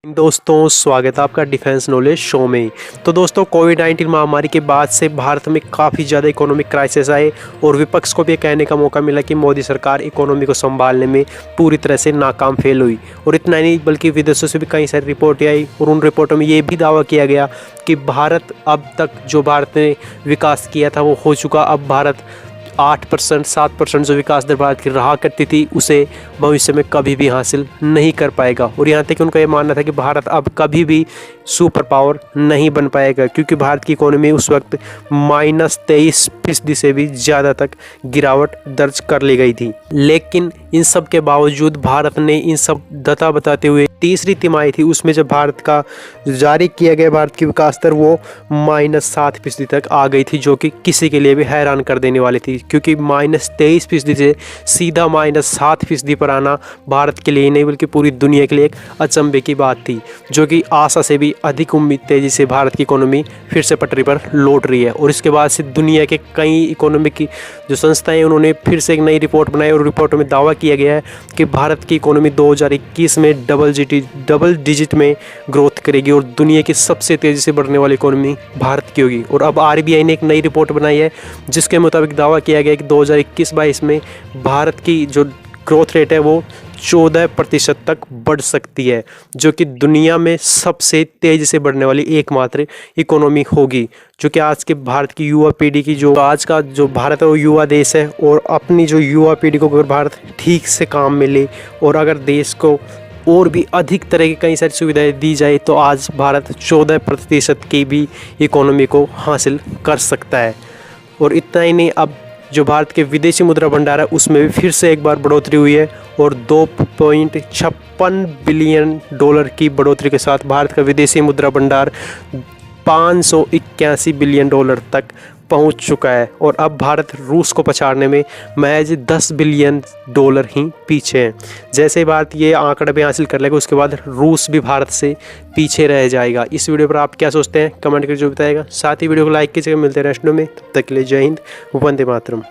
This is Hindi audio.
दोस्तों स्वागत है आपका डिफेंस नॉलेज शो में। तो दोस्तों कोविड-19 महामारी के बाद से भारत में काफ़ी ज़्यादा इकोनॉमिक क्राइसिस आए और विपक्ष को भी कहने का मौका मिला कि मोदी सरकार इकोनॉमी को संभालने में पूरी तरह से नाकाम फेल हुई। और इतना नहीं बल्कि विदेशों से भी कई सारी रिपोर्टें आई और उन रिपोर्टों में ये भी दावा किया गया कि भारत अब तक जो भारत ने विकास किया था वो हो चुका। अब भारत 8% 7% जो विकास दर भारत की रहा करती थी उसे भविष्य में कभी भी हासिल नहीं कर पाएगा। और यहाँ तक उनका ये मानना था कि भारत अब कभी भी सुपर पावर नहीं बन पाएगा, क्योंकि भारत की इकोनॉमी उस वक्त -23% से भी ज़्यादा तक गिरावट दर्ज कर ली गई थी। लेकिन इन सब के बावजूद भारत ने इन सब दता बताते हुए तीसरी तिमाही थी उसमें जब भारत का जारी किया गया भारत की विकास दर वो -7% तक आ गई थी, जो कि किसी के लिए भी हैरान कर देने वाली थी, क्योंकि -23% से सीधा -7% पर आना भारत के लिए नहीं बल्कि पूरी दुनिया के लिए एक अचंभे की बात थी, जो कि आशा से भी अधिक उम्मीद तेजी से भारत की इकोनॉमी फिर से पटरी पर लौट रही है। और इसके बाद से दुनिया के कई इकोनॉमिक की जो संस्थाएं उन्होंने फिर से एक नई रिपोर्ट बनाई और रिपोर्ट में दावा किया गया है कि भारत की इकोनॉमी 2021 में डबल डिजिट में ग्रोथ करेगी और दुनिया की सबसे तेज़ी से बढ़ने वाली इकोनॉमी भारत की होगी। और अब आरबीआई ने एक नई रिपोर्ट बनाई है जिसके मुताबिक दावा किया गया है कि 2021-22 में भारत की जो ग्रोथ रेट है वो 14% तक बढ़ सकती है, जो कि दुनिया में सबसे तेज़ी से बढ़ने वाली एकमात्र इकोनॉमी होगी। जो कि आज के भारत की युवा पीढ़ी की जो आज का जो भारत है वो युवा देश है, और अपनी जो युवा पीढ़ी को अगर भारत ठीक से काम मिले और अगर देश को और भी अधिक तरह की कई सारी सुविधाएं दी जाए तो आज भारत 14% की भी इकोनॉमी को हासिल कर सकता है। और इतना ही नहीं, अब जो भारत के विदेशी मुद्रा भंडार है उसमें भी फिर से एक बार बढ़ोतरी हुई है और $2.56 बिलियन की बढ़ोतरी के साथ भारत का विदेशी मुद्रा भंडार $581 बिलियन तक पहुंच चुका है। और अब भारत रूस को पछाड़ने में महज $10 बिलियन ही पीछे है। जैसे भारत ये आंकड़ा भी हासिल कर लेगा उसके बाद रूस भी भारत से पीछे रह जाएगा। इस वीडियो पर आप क्या सोचते हैं कमेंट करके जो बताएगा। साथ ही वीडियो को लाइक कीजिएगा। मिलते हैं नेक्स्ट वीडियो में, तब तक के लिए जय हिंद, वंदे मातरम।